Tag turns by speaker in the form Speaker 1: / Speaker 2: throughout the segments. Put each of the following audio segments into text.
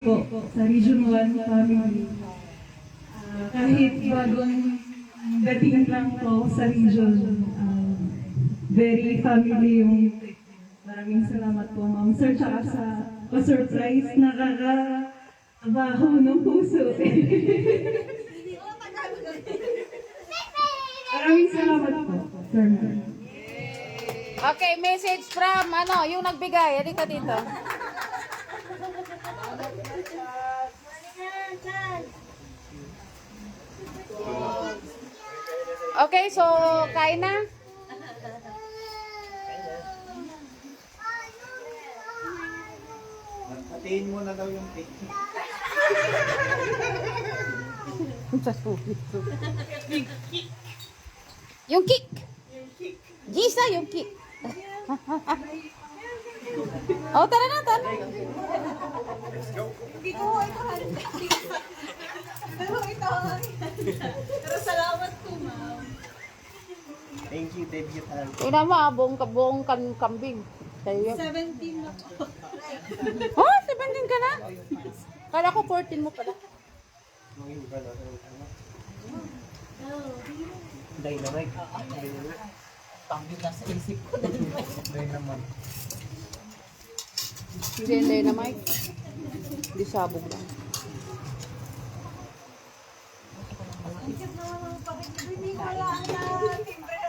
Speaker 1: po sa Region 1 family. Kahit bagong dating lang po sa region, very family yung maraming salamat po, Ma'am Sir, tsaka sa pa-surprise, nakaka-abaho ng puso. Maraming salamat po, Sir.
Speaker 2: Okay, message from yung nagbigay. Halika dito. Okay, so kain na.
Speaker 3: Hatiin mo na daw yung cake.
Speaker 2: Yung kick. Gisa, yung kick. Oh, tara na, tara.
Speaker 4: Hindi ko ito pero ito pero salamat po, ma'am.
Speaker 3: Thank you, debut hand.
Speaker 2: Tingnan mo, buong kambing. Sa'yo.
Speaker 4: 17 na po.
Speaker 2: Oh, 17 ka na? Kala ko 14 mo pala.
Speaker 3: Dynamite.
Speaker 4: Pambing na sa isip ko.
Speaker 3: Dynamite.
Speaker 2: Hindi na, Mike. Hindi sabog lang.
Speaker 4: Hindi ko wala ang timbre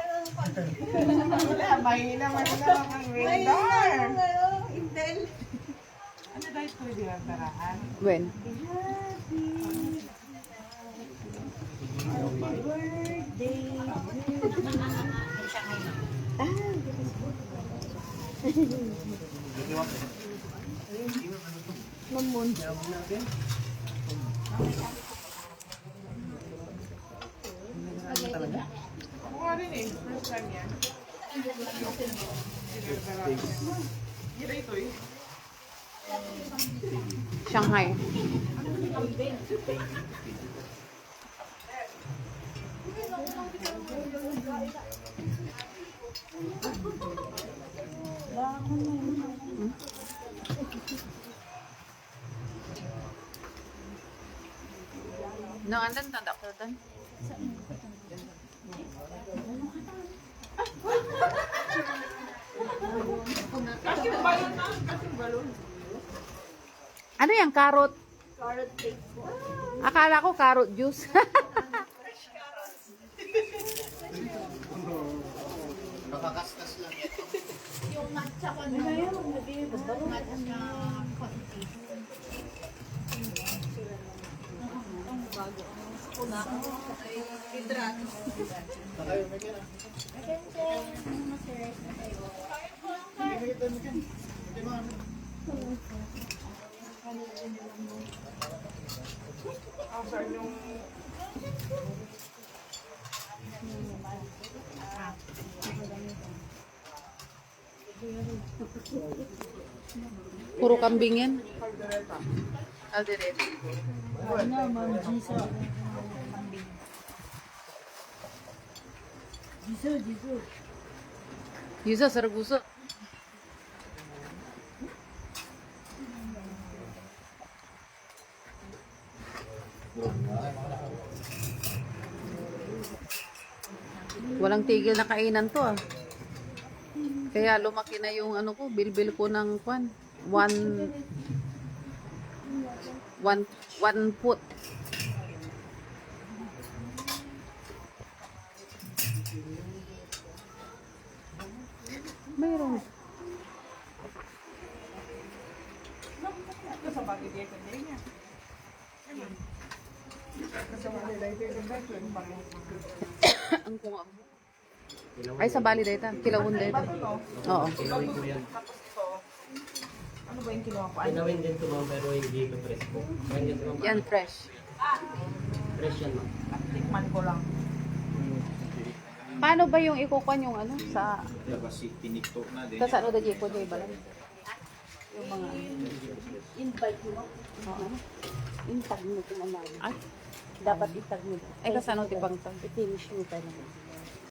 Speaker 4: ng
Speaker 3: Mahina ang radar.
Speaker 4: Intel.
Speaker 3: Ano daw ito pwede ang tarahan?
Speaker 2: When?
Speaker 3: Namun. Mukha rin eh. First time yan. Gira ito eh.
Speaker 2: Shanghai. No, andan tanda ko doon.
Speaker 3: Kasing balon na. Kasing balon.
Speaker 2: Ano yung carrot?
Speaker 4: Carrot cake po.
Speaker 2: Akala ko carrot juice.
Speaker 3: Nakakastas lang yan.
Speaker 4: Yung matcha ko na yun. Matcha konti. Ang bago. Kuna. Hidrato.
Speaker 3: Nakayo, may kira. Saan yung...
Speaker 2: Puro kambing yan. Alderete.
Speaker 4: Ano, Ma'am Gisa. Gisa.
Speaker 2: Yusa, Saragusa. Walang tigil na kainan to ah. Kaya lumaki na yung ano ko, bilbil ko ng kwan. One foot. Mayroon.
Speaker 3: Ito sa bagay dito niya. Kasama nila ito yung dito yung bagay.
Speaker 2: Ang kunga. Ay, sa bali data. Kilawon data. Oo.
Speaker 3: Tapos ito, ano ba yung kinuha ko?
Speaker 5: Pinawin din ito ma'am, pero hindi ito fresh po. Ngayon dito ma'am,
Speaker 2: Yan, fresh.
Speaker 5: fresh yan ma'am.
Speaker 3: Tikman ko lang.
Speaker 2: Paano ba yung ikukuan yung ano? Sa
Speaker 6: Kasi tiniktok na din.
Speaker 2: ano da ko doy balan? Yung mga
Speaker 4: Invite mo.
Speaker 2: oo.
Speaker 4: Intag mo kung ano.
Speaker 2: Ay,
Speaker 4: Dapat itag mo.
Speaker 2: ay kasano tipang to?
Speaker 4: I-finish mo talaga.